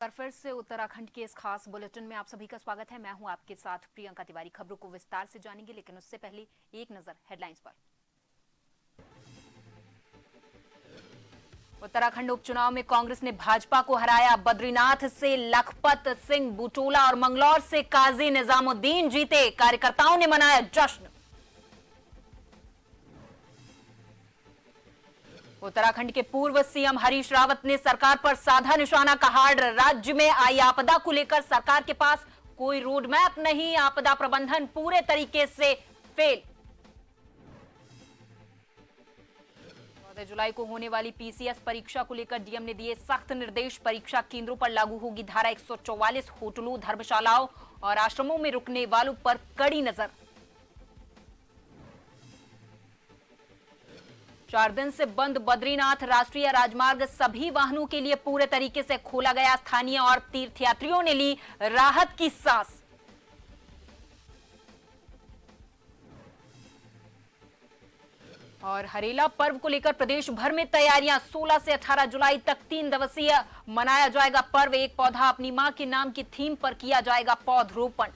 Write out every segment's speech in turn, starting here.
बार फिर से उत्तराखंड के इस खास बुलेटिन में आप सभी का स्वागत है। मैं हूं आपके साथ प्रियंका तिवारी। खबरों को विस्तार से जानेंगे, लेकिन उससे पहले एक नजर हेडलाइंस पर। उत्तराखंड उपचुनाव में कांग्रेस ने भाजपा को हराया। बद्रीनाथ से लखपत सिंह बुटोला और मंगलौर से काजी निजामुद्दीन जीते। कार्यकर्ताओं ने मनाया जश्न। उत्तराखंड के पूर्व सीएम हरीश रावत ने सरकार पर साधा निशाना। कहा, राज्य में आई आपदा को लेकर सरकार के पास कोई रोड मैप नहीं, आपदा प्रबंधन पूरे तरीके से फेल। 14 जुलाई को होने वाली पीसीएस परीक्षा को लेकर डीएम ने दिए सख्त निर्देश। परीक्षा केंद्रों पर लागू होगी धारा 144। होटलों, धर्मशालाओं और आश्रमों में रुकने वालों पर कड़ी नजर। 4 दिन से बंद बद्रीनाथ राष्ट्रीय राजमार्ग सभी वाहनों के लिए पूरे तरीके से खोला गया। स्थानीय और तीर्थयात्रियों ने ली राहत की सांस। और हरेला पर्व को लेकर प्रदेश भर में तैयारियां। 16 से 18 जुलाई तक 3 दिवसीय मनाया जाएगा पर्व। एक पौधा अपनी मां के नाम की थीम पर किया जाएगा पौधरोपण।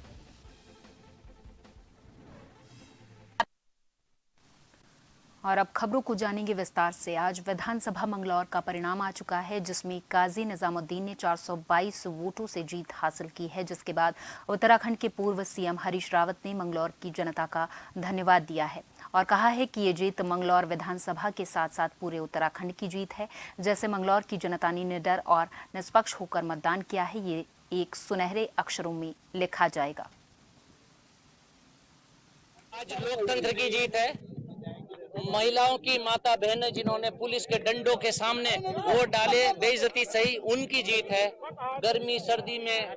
और अब खबरों को जानेंगे विस्तार से। आज विधानसभा मंगलौर का परिणाम आ चुका है, जिसमें काजी निजामुद्दीन ने 422 वोटों से जीत हासिल की है, जिसके बाद उत्तराखंड के पूर्व सीएम हरीश रावत ने मंगलौर की जनता का धन्यवाद दिया है और कहा है कि ये जीत मंगलौर विधानसभा के साथ साथ पूरे उत्तराखंड की जीत है। जैसे मंगलौर की जनता ने निडर और निष्पक्ष होकर मतदान किया है, ये एक सुनहरे अक्षरों में लिखा जाएगा। आज लोकतंत्र की जीत है। महिलाओं की माता बहनें जिन्होंने पुलिस के डंडों के सामने वोट डाले, बेइज्जती सही, उनकी जीत है। गर्मी सर्दी में,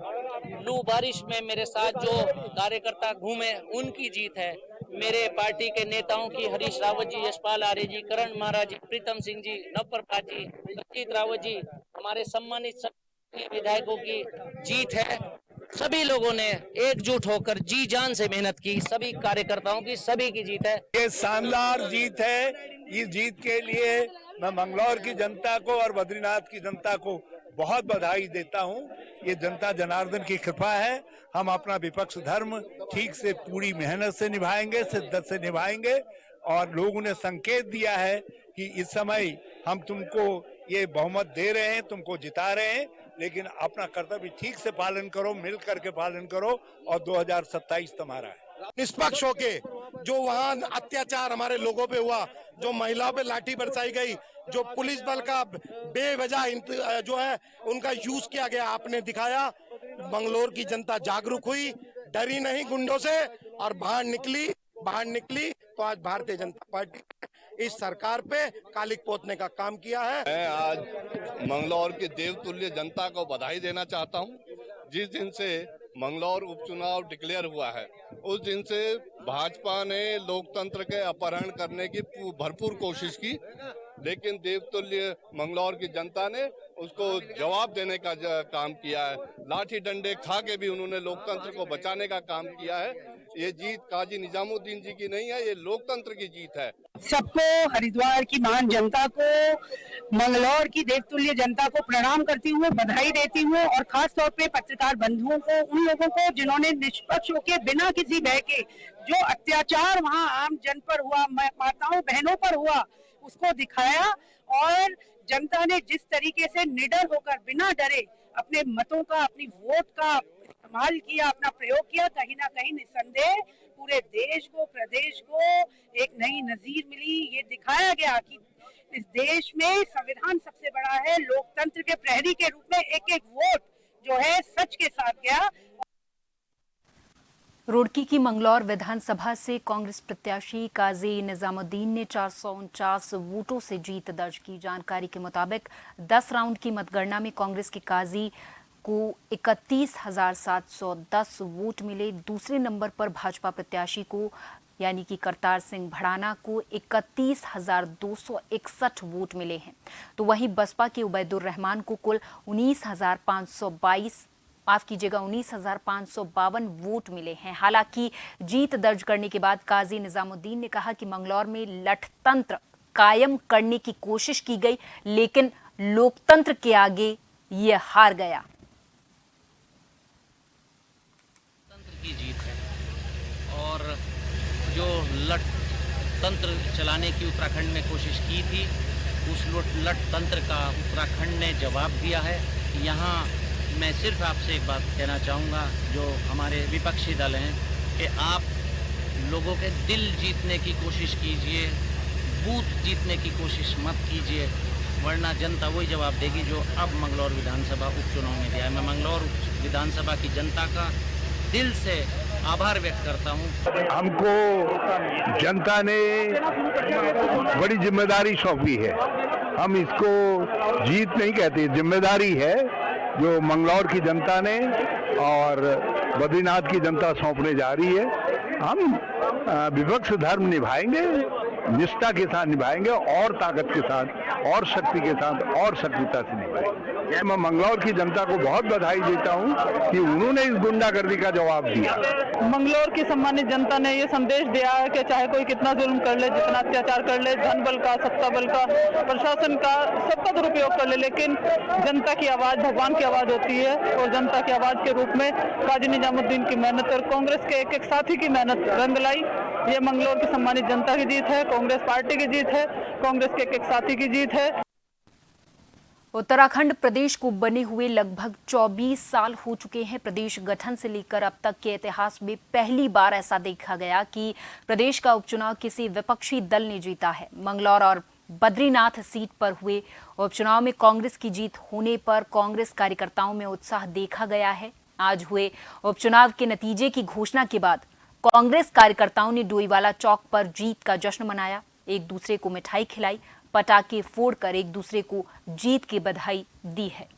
लू बारिश में मेरे साथ जो कार्यकर्ता घूमे, उनकी जीत है। मेरे पार्टी के नेताओं की, हरीश रावत जी, यशपाल आर्य जी, करण महाराज जी, प्रीतम सिंह जी, नवप्रकाश जी, रंजीत रावत जी, हमारे सम्मानित विधायकों की जीत है। सभी लोगों ने एकजुट होकर जी जान से मेहनत की। सभी कार्यकर्ताओं की, सभी की जीत है। ये शानदार जीत है। इस जीत के लिए मैं मंगलौर की जनता को और बद्रीनाथ की जनता को बहुत बधाई देता हूं। ये जनता जनार्दन की कृपा है। हम अपना विपक्ष धर्म ठीक से पूरी मेहनत से निभाएंगे, शिद्दत से निभाएंगे। और लोगों ने संकेत दिया है कि इस समय हम तुमको ये बहुमत दे रहे हैं, तुमको जिता रहे हैं, लेकिन अपना कर्तव्य ठीक से पालन करो, मिल करके पालन करो और 2027 तुम्हारा है। निष्पक्ष होके जो वहाँ अत्याचार हमारे लोगों पे हुआ, जो महिलाओं पे लाठी बरसाई गई, जो पुलिस बल का बेवजह जो है उनका यूज किया गया, आपने दिखाया। मंगलौर की जनता जागरूक हुई, डरी नहीं गुंडों से और बाहर निकली तो आज भारतीय जनता पार्टी इस सरकार पे कालिक पोतने का काम किया है। मैं आज मंगलौर की देवतुल्य जनता को बधाई देना चाहता हूं। जिस दिन से मंगलौर उपचुनाव डिक्लेयर हुआ है, उस दिन से भाजपा ने लोकतंत्र के अपहरण करने की भरपूर कोशिश की, लेकिन देवतुल्य मंगलौर की जनता ने उसको जवाब देने का काम किया है। लाठी डंडे खा के भी उन्होंने लोकतंत्र को बचाने का काम किया है। ये जीत काजी निजामुद्दीन जी की नहीं है, ये लोकतंत्र की जीत है। सबको, हरिद्वार की महान जनता को, मंगलौर की देवतुल्य जनता को प्रणाम करती हुए बधाई देती हूँ और खास तौर पे पत्रकार बंधुओं को, उन लोगों को जिन्होंने निष्पक्ष होकर बिना किसी भय के जो अत्याचार वहाँ आम जन पर हुआ, माताओं बहनों पर हुआ, उसको दिखाया। और जनता ने जिस तरीके से निडर होकर बिना डरे अपने मतों का, अपनी वोट का इस्तेमाल किया, अपना प्रयोग किया, कहीं ना कहीं निसंदेह पूरे देश को, प्रदेश को एक नई नजीर मिली। ये दिखाया गया कि इस देश में संविधान सबसे बड़ा है। लोकतंत्र के प्रहरी के रूप में एक एक वोट जो है सच के साथ गया। रुड़की की मंगलौर विधानसभा से कांग्रेस प्रत्याशी काजी निजामुद्दीन ने 449 वोटों से जीत दर्ज की। जानकारी के मुताबिक 10 राउंड की मतगणना में कांग्रेस के काजी को 31,710 वोट मिले। दूसरे नंबर पर भाजपा प्रत्याशी को यानी कि करतार सिंह भड़ाना को 31,261 वोट मिले हैं। तो वहीं बसपा के उबैदुर रहमान को कुल 19,552 वोट मिले हैं। हालांकि जीत दर्ज करने के बाद काजी निजामुद्दीन ने कहा कि मंगलौर में लठतंत्र कायम करने की कोशिश की गई, लेकिन लोकतंत्र के आगे ये हार गया। जो लट तंत्र चलाने की उत्तराखंड में कोशिश की थी, उस लट तंत्र का उत्तराखंड ने जवाब दिया है। यहाँ मैं सिर्फ आपसे एक बात कहना चाहूँगा, जो हमारे विपक्षी दल हैं, कि आप लोगों के दिल जीतने की कोशिश कीजिए, बूथ जीतने की कोशिश मत कीजिए, वरना जनता वही जवाब देगी जो अब मंगलौर विधानसभा उपचुनाव में दिया है। मैं मंगलौर विधानसभा की जनता का दिल से आभार व्यक्त करता हूँ। हमको जनता ने बड़ी जिम्मेदारी सौंपी है। हम इसको जीत नहीं कहते, जिम्मेदारी है जो मंगलौर की जनता ने और बद्रीनाथ की जनता सौंपने जा रही है। हम विपक्ष धर्म निभाएंगे, निष्ठा के साथ निभाएंगे, और ताकत के साथ, और शक्ति के साथ, और सक्रियता से निभाएंगे। मैं मंगलौर की जनता को बहुत बधाई देता हूं कि उन्होंने इस गुंडागर्दी का जवाब दिया। मंगलौर की सम्मानित जनता ने ये संदेश दिया है कि चाहे कोई कितना जुल्म कर ले, जितना अत्याचार कर ले, धन बल का, सत्ता बल का, प्रशासन का, सबका दुरुपयोग कर ले, लेकिन जनता की आवाज भगवान की आवाज होती है। और जनता की आवाज के रूप में काजी निजामुद्दीन की मेहनत और कांग्रेस के एक एक साथी की मेहनत रंग लाई। ये मंगलौर की सम्मानित जनता की जीत है, कांग्रेस पार्टी की जीत है, कांग्रेस के एक एक साथी की जीत है। उत्तराखंड प्रदेश को बने हुए लगभग 24 साल हो चुके हैं। प्रदेश गठन से लेकर अब तक के इतिहास में पहली बार ऐसा देखा गया कि प्रदेश का उपचुनाव किसी विपक्षी दल ने जीता है। मंगलौर और बद्रीनाथ सीट पर हुए उपचुनाव में कांग्रेस की जीत होने पर कांग्रेस कार्यकर्ताओं में उत्साह देखा गया है। आज हुए उपचुनाव के नतीजे की घोषणा के बाद कांग्रेस कार्यकर्ताओं ने डोईवाला चौक पर जीत का जश्न मनाया, एक दूसरे को मिठाई खिलाई, पटाखे फोड़कर एक दूसरे को जीत की बधाई दी है।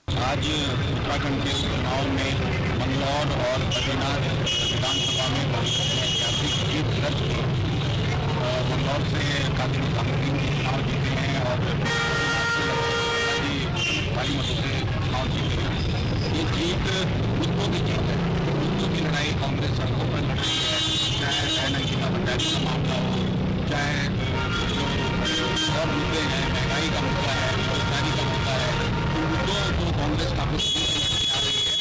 आज उत्तराखंड के चुनाव में मंगलौर और बद्रीनाथ विधानसभा में कांग्रेस ने ऐतिहासिक जीत दर्ज की। मंगलौर से काजी निजामुद्दीन चुनाव जीते हैं और भारी मतों से चुनाव जीते हैं। ये जीत मुद्दों की जीत है। मुद्दों की लड़ाई कांग्रेस सड़कों पर लड़ रही है, चाहे नंकीला पंचायत का मामला हो, चाहे और मुद्दे हैं, महंगाई का मुद्दा है, बेरोजगारी का मुद्दा है, तो मुद्दों को कांग्रेस काफी आ रही है।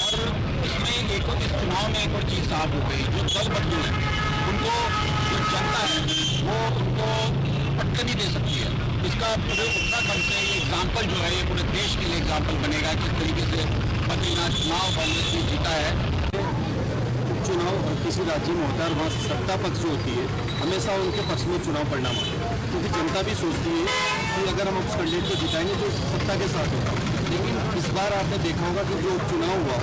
और इसमें इस चुनाव में एक और चीज साफ हो गई, जो दल बदलू है उनको जो जनता है वो उनको पटके नहीं दे सकती है। इसका पूरे उत्तराखंड से ये एग्जाम्पल जो है, ये पूरे देश के लिए एग्जाम्पल बनेगा किस तरीके से बद्रीनाथ चुनाव कांग्रेस ने जीता है। चुनाव किसी राज्य में होता है और वहाँ सत्ता पक्ष जो होती है हमेशा उनके पक्ष में चुनाव परिणाम आता है, क्योंकि जनता भी सोचती है कि अगर हम उस कैंडिडेट को जिताएंगे तो सत्ता के साथ होगा। लेकिन इस बार आपने देखा होगा कि जो उपचुनाव हुआ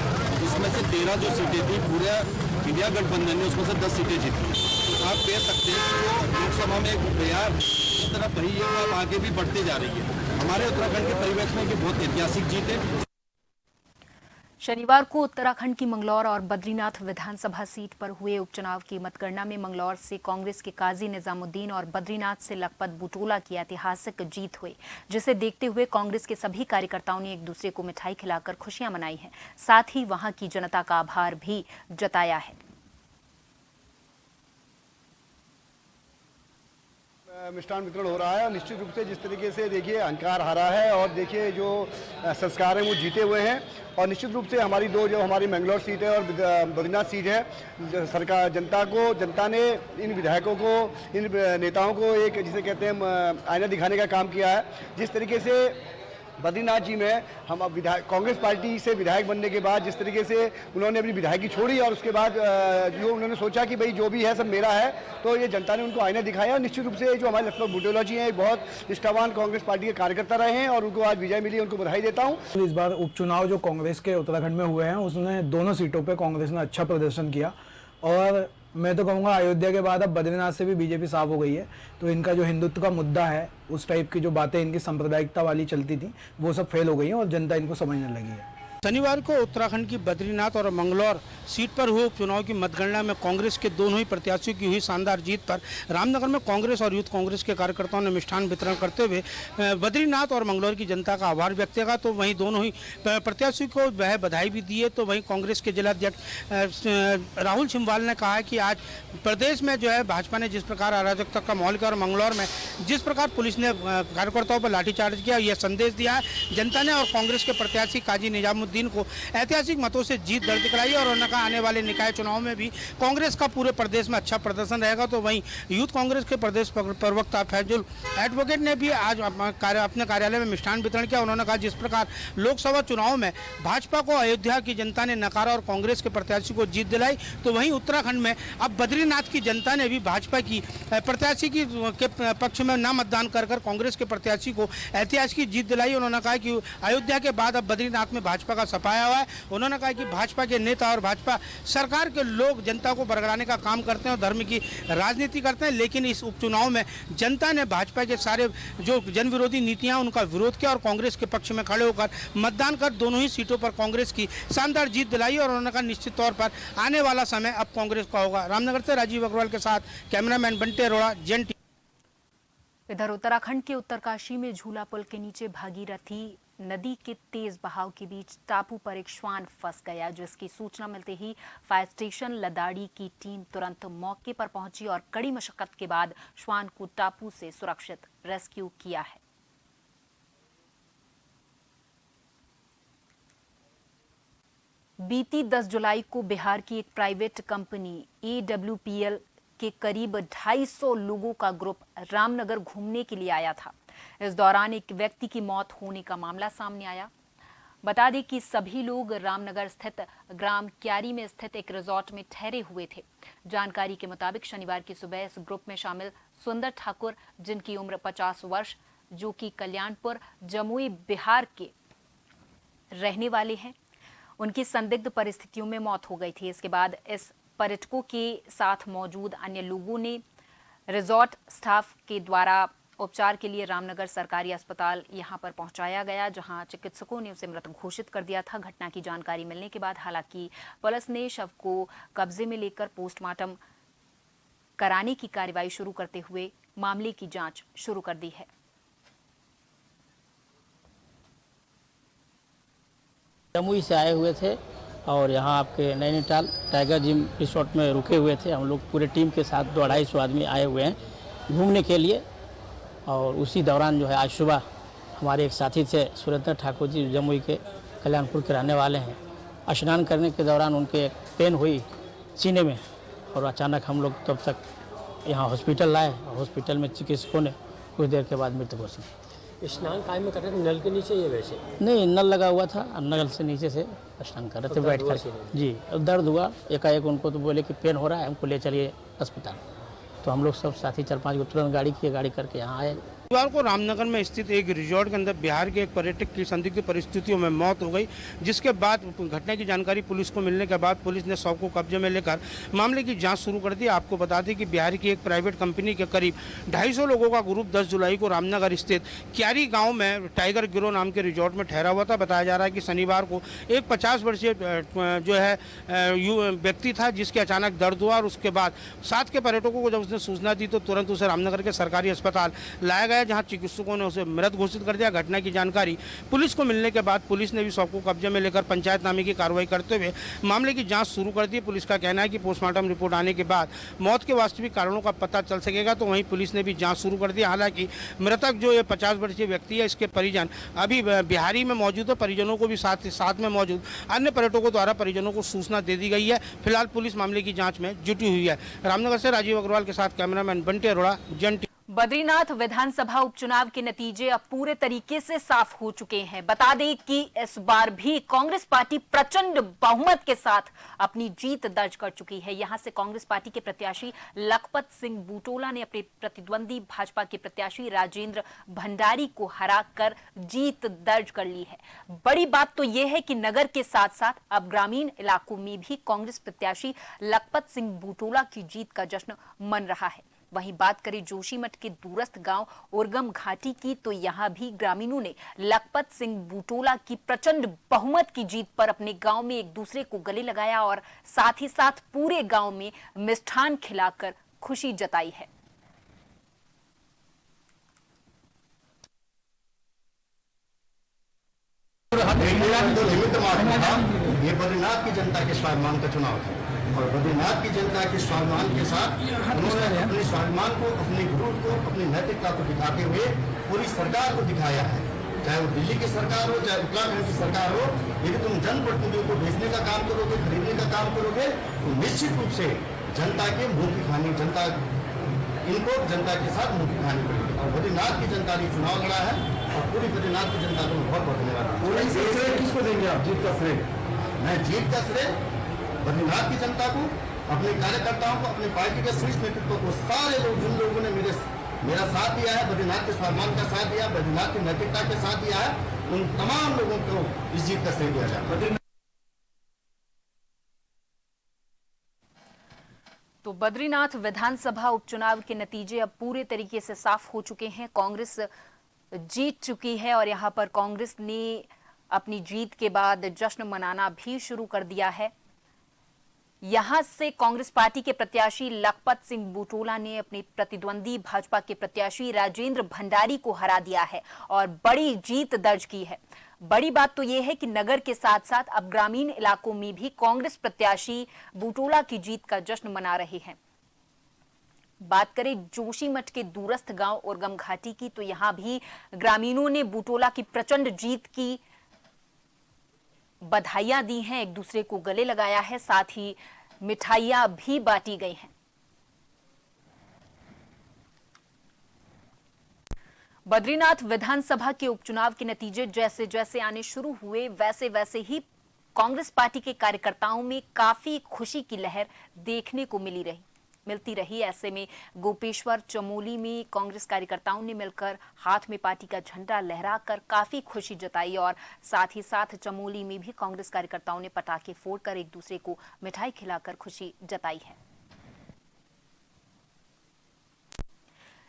उसमें से 13 जो सीटें थी पूरा इंडिया गठबंधन ने उसमें से 10 सीटें जीती। आप कह सकते हैं कि वो लोकसभा में एक प्रयास इस तरफ रही है, वो अब आगे भी बढ़ते जा रही है। हमारे उत्तराखंड के परिवेश में ये बहुत ऐतिहासिक जीत है। शनिवार को उत्तराखंड की मंगलौर और बद्रीनाथ विधानसभा सीट पर हुए उपचुनाव की मतगणना में मंगलौर से कांग्रेस के काजी निजामुद्दीन और बद्रीनाथ से लखपत बुटोला की ऐतिहासिक जीत हुई, जिसे देखते हुए कांग्रेस के सभी कार्यकर्ताओं ने एक दूसरे को मिठाई खिलाकर खुशियां मनाई हैं। साथ ही वहां की जनता का आभार भी जताया है। मिष्ठान वितरण हो रहा है और निश्चित रूप से जिस तरीके से देखिए अहंकार हारा है और देखिए जो संस्कार है वो जीते हुए हैं। और निश्चित रूप से हमारी जो हमारी मैंगलोर सीट है और बद्रीनाथ सीट है, सरकार जनता ने इन विधायकों को, इन नेताओं को एक जिसे कहते हैं आईना दिखाने का काम किया है। जिस तरीके से बद्रीनाथ जी में हम अब कांग्रेस पार्टी से विधायक बनने के बाद जिस तरीके से उन्होंने अपनी विधायकी छोड़ी और उसके बाद जो उन्होंने सोचा कि भाई जो भी है सब मेरा है, तो ये जनता ने उनको आईना दिखाया। और निश्चित रूप से जो हमारे लखपत बुटोला जी हैं बहुत निष्ठावान कांग्रेस पार्टी के कार्यकर्ता रहे हैं और उनको आज विजय मिली, उनको बधाई देता हूँ। इस बार उपचुनाव जो कांग्रेस के उत्तराखंड में हुए हैं उसने दोनों सीटों पर कांग्रेस ने अच्छा प्रदर्शन किया और मैं तो कहूँगा अयोध्या के बाद अब बद्रीनाथ से भी बीजेपी साफ हो गई है। तो इनका जो हिंदुत्व का मुद्दा है, उस टाइप की जो बातें इनकी सांप्रदायिकता वाली चलती थी, वो सब फेल हो गई हैं और जनता इनको समझने लगी है। शनिवार को उत्तराखंड की बद्रीनाथ और मंगलौर सीट पर हुए उपचुनाव की मतगणना में कांग्रेस के दोनों ही प्रत्याशियों की हुई शानदार जीत पर रामनगर में कांग्रेस और यूथ कांग्रेस के कार्यकर्ताओं ने मिष्ठान वितरण करते हुए बद्रीनाथ और मंगलौर की जनता का आभार व्यक्त किया। तो वहीं दोनों ही प्रत्याशियों को वह बधाई भी दी है। तो वहीं कांग्रेस के जिलाध्यक्ष राहुल सिंवाल ने कहा है कि आज प्रदेश में जो है भाजपा ने जिस प्रकार अराजकता का माहौल किया और मंगलौर में जिस प्रकार पुलिस ने कार्यकर्ताओं पर लाठीचार्ज किया, यह संदेश दिया है जनता ने। और कांग्रेस के प्रत्याशी काजी निजामुद्दीन निजामुद्दीन को ऐतिहासिक मतों से जीत दर्ज कराई और उन्होंने कहा आने वाले निकाय चुनाव में भी कांग्रेस का पूरे प्रदेश में अच्छा प्रदर्शन रहेगा। तो वहीं यूथ कांग्रेस के प्रदेश प्रवक्ता फैजुल एडवोकेट ने भी आज अपने कार्यालय में मिष्ठान वितरण किया। उन्होंने कहा जिस प्रकार लोकसभा चुनाव में भाजपा को अयोध्या की जनता ने नकारा और कांग्रेस के प्रत्याशी को जीत दिलाई, तो वहीं उत्तराखंड में अब बद्रीनाथ की जनता ने भी भाजपा की प्रत्याशी के पक्ष में ना मतदान कर कांग्रेस के प्रत्याशी को ऐतिहासिक जीत दिलाई। उन्होंने कहा कि अयोध्या के बाद अब बद्रीनाथ में भाजपा का सफाया हुआ है। उन्होंने कहा कि भाजपा के नेता और भाजपा सरकार के लोग जनता को बरगलाने का काम करते हैं और धर्म की राजनीति करते हैं, लेकिन इस उपचुनाव में जनता ने भाजपा के सारे जो जन विरोधी नीतियां उनका विरोध किया और कांग्रेस के पक्ष में खड़े होकर मतदान कर दोनों ही सीटों पर कांग्रेस की शानदार जीत दिलाई। और उन्होंने कहा निश्चित तौर पर आने वाला समय अब कांग्रेस का होगा। रामनगर से राजीव अग्रवाल के साथ कैमरामैन बंटे अरोड़ा, जन। इधर उत्तराखंड के उत्तरकाशी में झूला पुल के नीचे भागीरथी नदी के तेज बहाव के बीच टापू पर एक श्वान फंस गया, जिसकी सूचना मिलते ही फायर स्टेशन लदाड़ी की टीम तुरंत मौके पर पहुंची और कड़ी मशक्कत के बाद श्वान को टापू से सुरक्षित रेस्क्यू किया है। बीती 10 जुलाई को बिहार की एक प्राइवेट कंपनी AWPL के करीब 250 लोगों का ग्रुप रामनगर घूमने के लिए आया था। इस दौरान एक व्यक्ति की मौत होने का मामला सामने आया। बता दें कि सभी लोग रामनगर स्थित ग्राम क्यारी में स्थित एक रिजॉर्ट में ठहरे हुए थे। जानकारी के मुताबिक शनिवार की सुबह इस ग्रुप में शामिल सुंदर ठाकुर, जिनकी उम्र 50 वर्ष, जो कि कल्याणपुर जमुई बिहार के रहने वाले हैं, उनकी संदिग्ध परिस्थितियों में मौत हो गई थी। इसके बाद इस पर्यटकों के साथ मौजूद अन्य लोगों ने रिजॉर्ट स्टाफ के द्वारा उपचार के लिए रामनगर सरकारी अस्पताल यहां पर पहुंचाया गया, जहां चिकित्सकों ने उसे मृत घोषित कर दिया था। घटना की जानकारी मिलने के बाद हालांकि पुलिस ने शव को कब्जे में लेकर पोस्टमार्टम कराने की कार्रवाई शुरू करते हुए मामले की जांच शुरू कर दी है। जमुई से आए हुए थे और यहाँ आपके नैनीताल टाइगर जिम रिसोर्ट में रुके हुए थे। हम लोग पूरे टीम के साथ 200-250 आदमी आए हुए हैं घूमने के लिए। और उसी दौरान जो है आज सुबह हमारे एक साथी थे सुरेंद्र ठाकुर जी, जमुई के कल्याणपुर के रहने वाले हैं। स्नान करने के दौरान उनके पेन हुई सीने में और अचानक हम लोग तब तक यहाँ हॉस्पिटल लाए और हॉस्पिटल में चिकित्सकों ने कुछ देर के बाद मृत घोषित। स्नान काय में कर रहे थे? नल के नीचे या वैसे? नहीं, नल लगा हुआ था, नल से नीचे से स्नान कर रहे थे बैठ कर जी। दर्द हुआ एकाएक, उनको तो बोले कि पेन हो रहा है, हमको ले चलिए अस्पताल। तो हम लोग सब साथी 4-5 को तुरंत गाड़ी करके यहाँ आए। रविवार को रामनगर में स्थित एक रिजॉर्ट के अंदर बिहार के एक पर्यटक की संदिग्ध परिस्थितियों में मौत हो गई, जिसके बाद घटना की जानकारी पुलिस को मिलने के बाद पुलिस ने शव को कब्जे में लेकर मामले की जांच शुरू कर दी। आपको बता दें कि बिहार की एक प्राइवेट कंपनी के करीब 250 लोगों का ग्रुप 10 जुलाई को रामनगर स्थित क्यारी गाँव में टाइगर गिरोह नाम के रिजॉर्ट में ठहरा हुआ था। बताया जा रहा है कि शनिवार को एक 50 वर्षीय जो है व्यक्ति था, जिसके अचानक दर्द हुआ और उसके बाद साथ के पर्यटकों को जब उसने सूचना दी तो तुरंत उसे रामनगर के सरकारी अस्पताल लाया गया, जहां चिकित्सकों ने उसे मृत घोषित कर दिया। घटना की जानकारी पुलिस को मिलने के बाद पुलिस ने भी शव को कब्जे में लेकर पंचायतनामे की कार्रवाई करते हुए मामले की जांच शुरू कर दी। पुलिस का कहना है कि पोस्टमार्टम रिपोर्ट आने के बाद मौत के वास्तविक कारणों का पता चल सकेगा। तो वहीं पुलिस ने भी जांच शुरू कर दी। हालांकि मृतक जो ये 50 वर्षीय व्यक्ति है, इसके परिजन अभी बिहारी में मौजूद है। परिजनों को भी साथ में मौजूद अन्य पर्यटकों द्वारा परिजनों को सूचना दे दी गई है। फिलहाल पुलिस मामले की जाँच में जुटी हुई है। रामनगर से राजीव अग्रवाल के साथ कैमरामैन बंटे अरोड़ा, जन। बद्रीनाथ विधानसभा उपचुनाव के नतीजे अब पूरे तरीके से साफ हो चुके हैं। बता दें कि इस बार भी कांग्रेस पार्टी प्रचंड बहुमत के साथ अपनी जीत दर्ज कर चुकी है। यहां से कांग्रेस पार्टी के प्रत्याशी लखपत सिंह बूटोला ने अपने प्रतिद्वंदी भाजपा के प्रत्याशी राजेंद्र भंडारी को हराकर जीत दर्ज कर ली है। बड़ी बात तो यह है कि नगर के साथ साथ अब ग्रामीण इलाकों में भी कांग्रेस प्रत्याशी लखपत सिंह बूटोला की जीत का जश्न मन रहा है। वहीं बात करें जोशीमठ के दूरस्थ गांव उर्गम घाटी की, तो यहां भी ग्रामीणों ने लखपत सिंह बूटोला की प्रचंड बहुमत की जीत पर अपने गांव में एक दूसरे को गले लगाया और साथ ही साथ पूरे गांव में मिष्ठान खिलाकर खुशी जताई है। ये बद्रीनाथ की जनता के स्वाभिमान का चुनाव था और बद्रीनाथ की जनता के स्वाभिमान के साथ उन्होंने अपने स्वाभिमान को, अपने गुरूर को, अपनी नैतिकता को दिखाते हुए पूरी सरकार को दिखाया है चाहे वो दिल्ली की सरकार हो, चाहे उत्तराखंड की सरकार हो, यदि तुम जनप्रतिनिधियों को भेजने का काम करोगे, खरीदने का काम करोगे, तो निश्चित रूप से जनता के मुंह की खानी, इनको जनता के साथ मुंह की खानी पड़ेगी। और बद्रीनाथ की जनता ने चुनाव लड़ा है और पूरी बद्रीनाथ की जनता को बहुत बहुत धन्यवाद। किसको देंगे आप जीत का श्रेय? मैं जीत का श्रेय बद्रीनाथ की जनता को, अपने कार्यकर्ताओं को, अपने पार्टी के शीर्ष नेतृत्व को, सारे लोग जिन लोगों ने मेरा साथ दिया है, बद्रीनाथ के स्वाभिमान का साथ दिया, बद्रीनाथ की नैतिकता के साथ दिया है, उन तमाम लोगों को इस जीत का श्रेय दिया जाए। तो बद्रीनाथ विधानसभा उपचुनाव के नतीजे अब पूरे तरीके से साफ हो चुके हैं। कांग्रेस जीत चुकी है और यहां पर कांग्रेस ने अपनी जीत के बाद जश्न मनाना भी शुरू कर दिया है। यहां से कांग्रेस पार्टी के प्रत्याशी लखपत सिंह बुटोला ने अपने प्रतिद्वंदी भाजपा के प्रत्याशी राजेंद्र भंडारी को हरा दिया है और बड़ी जीत दर्ज की है। बड़ी बात तो यह है कि नगर के साथ साथ अब ग्रामीण इलाकों में भी कांग्रेस प्रत्याशी बुटोला की जीत का जश्न मना रहे हैं। बात करें जोशीमठ के दूरस्थ गांव ओरगम घाटी की, तो यहां भी ग्रामीणों ने बुटोला की प्रचंड जीत की बधाइयां दी हैं, एक दूसरे को गले लगाया है, साथ ही मिठाइयां भी बांटी गई हैं। बद्रीनाथ विधानसभा के उपचुनाव के नतीजे जैसे जैसे आने शुरू हुए वैसे वैसे ही कांग्रेस पार्टी के कार्यकर्ताओं में काफी खुशी की लहर देखने को मिलती रही। ऐसे में गोपेश्वर चमोली में कांग्रेस कार्यकर्ताओं ने मिलकर हाथ में पार्टी का झंडा लहराकर काफी खुशी जताई और साथ ही साथ चमोली में भी कांग्रेस कार्यकर्ताओं ने पटाखे फोड़कर एक दूसरे को मिठाई खिलाकर खुशी जताई है।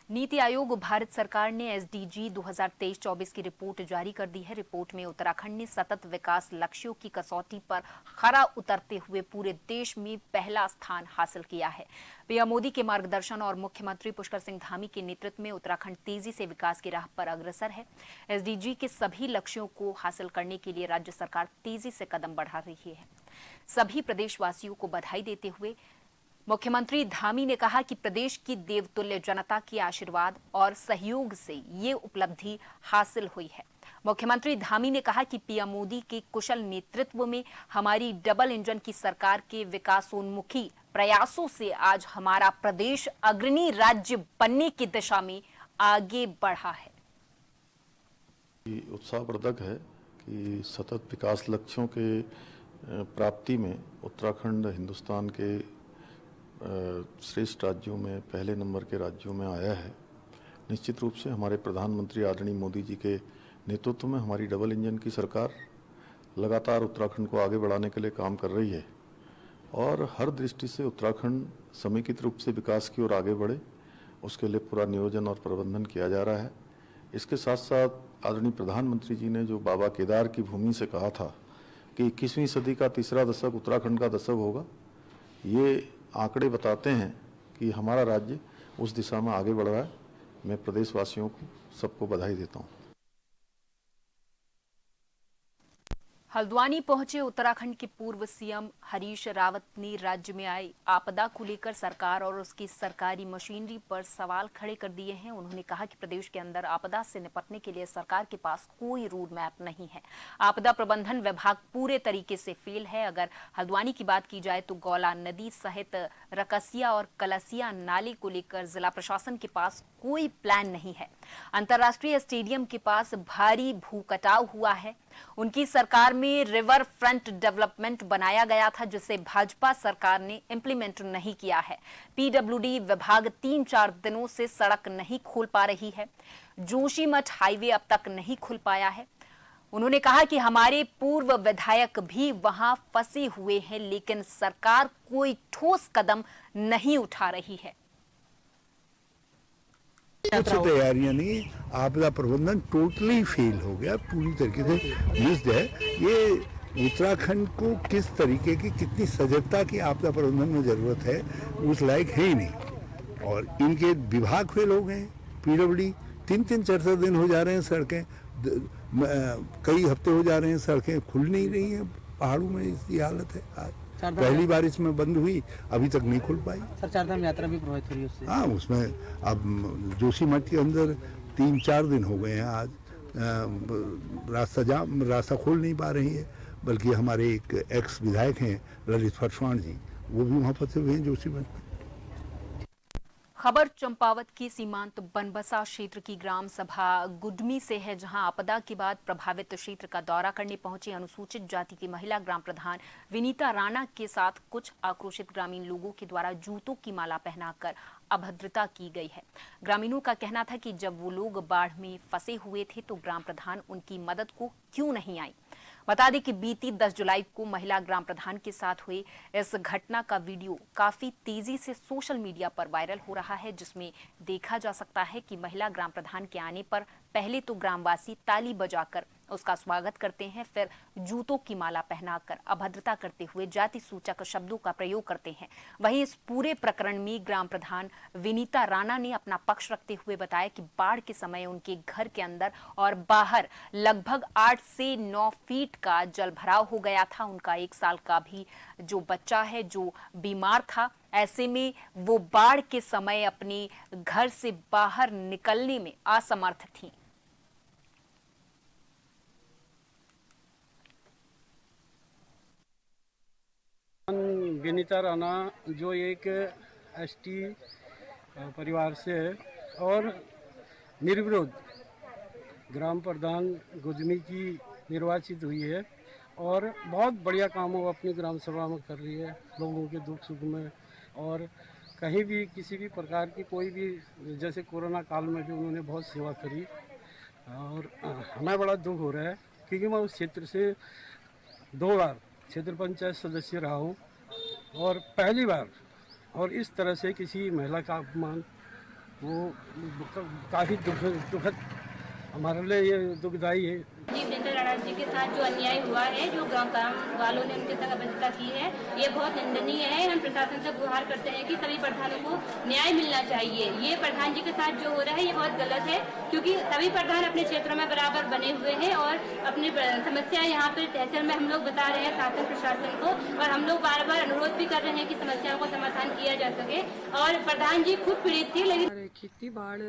नीति आयोग भारत सरकार ने एसडीजी 2023-24 की रिपोर्ट जारी कर दी है। रिपोर्ट में उत्तराखंड ने सतत विकास लक्ष्यों की कसौटी पर खरा उतरते हुए पूरे देश में पहला स्थान हासिल किया है। पीएम मोदी के मार्गदर्शन और मुख्यमंत्री पुष्कर सिंह धामी के नेतृत्व में उत्तराखंड तेजी से विकास की राह पर अग्रसर है। एसडीजी के सभी लक्ष्यों को हासिल करने के लिए राज्य सरकार तेजी से कदम बढ़ा रही है। सभी प्रदेशवासियों को बधाई देते हुए मुख्यमंत्री धामी ने कहा कि प्रदेश की देवतुल्य जनता के आशीर्वाद और सहयोग से ये उपलब्धि हासिल हुई है। मुख्यमंत्री धामी ने कहा कि पीएम मोदी के कुशल नेतृत्व में हमारी डबल इंजन की सरकार के विकासोन्मुखी प्रयासों से आज हमारा प्रदेश अग्रणी राज्य बनने की दिशा में आगे बढ़ा है। उत्साहवर्धक है कि सतत विकास लक्ष्यों के प्राप्ति में उत्तराखंड हिंदुस्तान के श्रेष्ठ राज्यों में पहले नंबर के राज्यों में आया है। निश्चित रूप से हमारे प्रधानमंत्री आदरणीय मोदी जी के नेतृत्व में हमारी डबल इंजन की सरकार लगातार उत्तराखंड को आगे बढ़ाने के लिए काम कर रही है और हर दृष्टि से उत्तराखंड समेकित रूप से विकास की ओर आगे बढ़े, उसके लिए पूरा नियोजन और प्रबंधन किया जा रहा है। इसके साथ साथ आदरणीय प्रधानमंत्री जी ने जो बाबा केदार की भूमि से कहा था कि 21वीं सदी का तीसरा दशक उत्तराखंड का दशक होगा, ये आंकड़े बताते हैं कि हमारा राज्य उस दिशा में आगे बढ़ रहा है। मैं प्रदेशवासियों को सबको बधाई देता हूं। हल्द्वानी पहुंचे उत्तराखंड के पूर्व सीएम हरीश रावत ने राज्य में आई आपदा को लेकर सरकार और उसकी सरकारी मशीनरी पर सवाल खड़े कर दिए हैं। उन्होंने कहा कि प्रदेश के अंदर आपदा से निपटने के लिए सरकार के पास कोई रोड मैप नहीं है। आपदा प्रबंधन विभाग पूरे तरीके से फेल है। अगर हल्द्वानी की बात की जाए तो गौला नदी सहित रकसिया और कलसिया नाले को लेकर जिला प्रशासन के पास कोई प्लान नहीं है। अंतर्राष्ट्रीय स्टेडियम के पास भारी भूकटाव हुआ है। उनकी सरकार में रिवर फ्रंट डेवलपमेंट बनाया गया था जिसे भाजपा सरकार ने इंप्लीमेंट नहीं किया है। पीडब्ल्यूडी विभाग 3-4 दिनों से सड़क नहीं खोल पा रही है। जोशीमठ हाईवे अब तक नहीं खुल पाया है। उन्होंने कहा कि हमारे पूर्व विधायक भी वहां फंसे हुए हैं लेकिन सरकार कोई ठोस कदम नहीं उठा रही है। कुछ तैयारियां नहीं, आपदा प्रबंधन टोटली फेल हो गया, पूरी तरीके से मिस्ड है। ये उत्तराखंड को किस तरीके की कितनी सजगता की आपदा प्रबंधन में जरूरत है उस लायक है ही नहीं। और इनके विभाग फेल हो गए। पीडब्ल्यूडी 3-3, 4-4 दिन हो जा रहे हैं, सड़कें कई हफ्ते हो जा रहे हैं, सड़कें खुल नहीं रही हैं। पहाड़ों में इसकी हालत है। आज पहली बार इसमें बंद हुई, अभी तक नहीं खुल पाई। सर, चारधाम यात्रा भी प्रभावित हो रही है उससे। हाँ, उसमें अब जोशीमठ के अंदर 3-4 दिन हो गए हैं आज, रास्ता खोल नहीं पा रही है, बल्कि हमारे एक एक्स विधायक हैं ललित फटवाण जी, वो भी वहाँ फंसे हुए हैं जोशीमठ में। खबर चंपावत की सीमांत बनबसा क्षेत्र की ग्राम सभा गुडमी से है, जहां आपदा के बाद प्रभावित क्षेत्र का दौरा करने पहुंची अनुसूचित जाति की महिला ग्राम प्रधान विनीता राणा के साथ कुछ आक्रोशित ग्रामीण लोगों के द्वारा जूतों की माला पहनाकर अभद्रता की गई है। ग्रामीणों का कहना था कि जब वो लोग बाढ़ में फंसे हुए थे तो ग्राम प्रधान उनकी मदद को क्यों नहीं आई। बता दें कि बीती 10 जुलाई को महिला ग्राम प्रधान के साथ हुई इस घटना का वीडियो काफी तेजी से सोशल मीडिया पर वायरल हो रहा है, जिसमें देखा जा सकता है कि महिला ग्राम प्रधान के आने पर पहले तो ग्रामवासी ताली बजाकर उसका स्वागत करते हैं, फिर जूतों की माला पहनाकर अभद्रता करते हुए जाति सूचक शब्दों का प्रयोग करते हैं। वहीं इस पूरे प्रकरण में ग्राम प्रधान विनीता राणा ने अपना पक्ष रखते हुए बताया कि बाढ़ के समय उनके घर के अंदर और बाहर लगभग 8 से 9 फीट का जल भराव हो गया था। उनका 1 साल का भी जो बच्चा है जो बीमार था, ऐसे में वो बाढ़ के समय अपने घर से बाहर निकलने में असमर्थ थी। विनीता राणा जो एक एसटी परिवार से है और निर्विरोध ग्राम प्रधान गुजमी की निर्वाचित हुई है और बहुत बढ़िया काम वो अपनी ग्राम सभा में कर रही है, लोगों के दुख सुख में। और कहीं भी किसी भी प्रकार की कोई भी, जैसे कोरोना काल में भी उन्होंने बहुत सेवा करी और हमें बड़ा दुख हो रहा है क्योंकि मैं उस क्षेत्र से 2 बार क्षेत्र पंचायत सदस्य रहा हूँ और पहली बार और इस तरह से किसी महिला का अपमान वो काफ़ी दुखद हमारे लिए ये दुखदायी है। जी विनीता राणा जी के साथ जो अन्याय हुआ है, जो गांव वालों ने उनके साथ अभद्रता की है, ये बहुत निंदनीय है। हम प्रशासन से गुहार करते हैं कि सभी प्रधानों को न्याय मिलना चाहिए। ये प्रधान जी के साथ जो हो रहा है ये बहुत गलत है, क्योंकि सभी प्रधान अपने क्षेत्रों में बराबर बने हुए हैं और अपनी समस्या यहाँ पर तहसील में हम लोग बता रहे हैं शासन प्रशासन को, और हम लोग बार बार अनुरोध भी कर रहे हैं कि समस्याओं को समाधान किया जा सके। और प्रधान जी खुद पीड़ित थी, लेकिन खेती बाढ़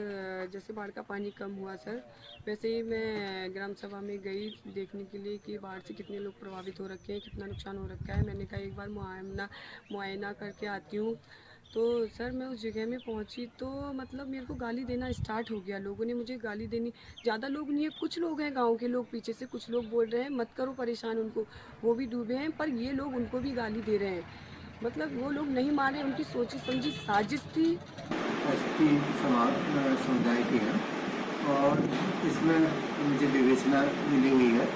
जैसे बाढ़ का पानी कम हुआ सर, वैसे ही मैं ग्राम सभा में गई देखने के लिए कि बाढ़ से कितने लोग प्रभावित हो रखे हैं, कितना नुकसान हो रखा है। मैंने कहा एक बार मुआयना करके आती हूँ। तो सर मैं उस जगह में पहुँची तो मतलब मेरे को गाली देना स्टार्ट हो गया, लोगों ने मुझे गाली देनी। ज़्यादा लोग नहीं है, कुछ लोग हैं गांव के लोग, पीछे से कुछ लोग बोल रहे हैं मत करो परेशान उनको, वो भी डूबे हैं, पर ये लोग उनको भी गाली दे रहे हैं। मतलब वो लोग नहीं माने, उनकी सोची समझी साजिश थी। एसटी समुदाय की है और इसमें मुझे विवेचना मिली हुई है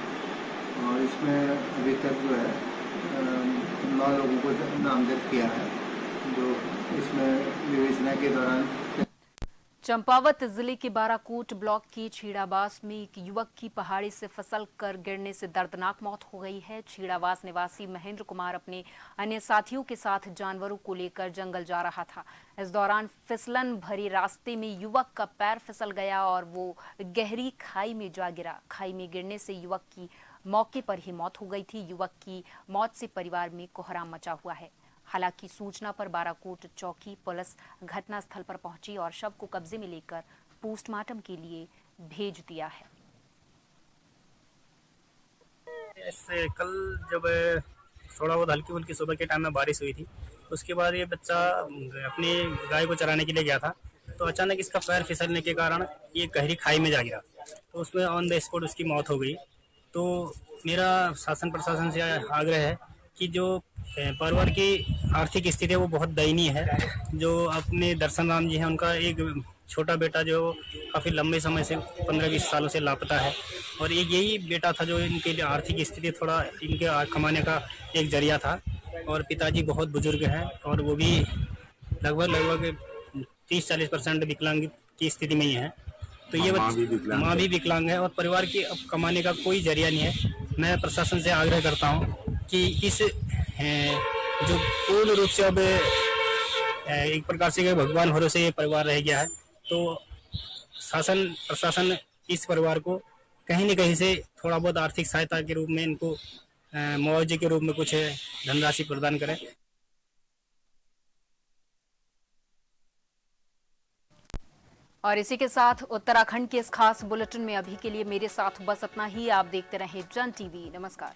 और इसमें अभी तक जो है 9 लोगों को नामजद किया है, जो इसमें विवेचना के दौरान। चंपावत जिले के बाराकोट ब्लॉक की छीड़ावास में एक युवक की पहाड़ी से फिसल कर गिरने से दर्दनाक मौत हो गई है। छीड़ावास निवासी महेंद्र कुमार अपने अन्य साथियों के साथ जानवरों को लेकर जंगल जा रहा था। इस दौरान फिसलन भरे रास्ते में युवक का पैर फिसल गया और वो गहरी खाई में जा गिरा। खाई में गिरने से युवक की मौके पर ही मौत हो गई थी। युवक की मौत से परिवार में कोहराम मचा हुआ है। हालांकि सूचना पर बाराकोट चौकी पुलिस घटनास्थल पर पहुंची और शव को कब्जे में लेकर पोस्टमार्टम के लिए भेज दिया है। कल जब थोड़ा बहुत हल्की फुल्की सुबह के टाइम में बारिश हुई थी, उसके बाद ये बच्चा अपनी गाय को चराने के लिए गया था, तो अचानक इसका पैर फिसलने के कारण ये गहरी खाई में जा गिरा, तो उसमें ऑन द स्पॉट उसकी मौत हो गई। तो मेरा शासन प्रशासन से आग्रह है कि जो परिवार की आर्थिक स्थिति है वो बहुत दयनीय है। जो अपने दर्शन राम जी हैं, उनका एक छोटा बेटा जो काफ़ी लंबे समय से 15-20 सालों से लापता है और एक यही बेटा था जो इनके लिए आर्थिक स्थिति थोड़ा इनके कमाने का एक जरिया था। और पिताजी बहुत बुजुर्ग हैं और वो भी लगभग 30-40% विकलांग की स्थिति में ही है। तो ये माँ भी विकलांग है और परिवार की अब कमाने का कोई जरिया नहीं है। मैं प्रशासन से आग्रह करता हूँ कि इस जो पूर्ण रूप से अब एक प्रकार से भगवान भरोसे ये परिवार रह गया है, तो शासन प्रशासन इस परिवार को कहीं न कहीं से थोड़ा बहुत आर्थिक सहायता के रूप में इनको मुआवजे के रूप में कुछ धनराशि प्रदान करें। और इसी के साथ उत्तराखंड के इस खास बुलेटिन में अभी के लिए मेरे साथ बस इतना ही। आप देखते रहें जन टीवी। नमस्कार।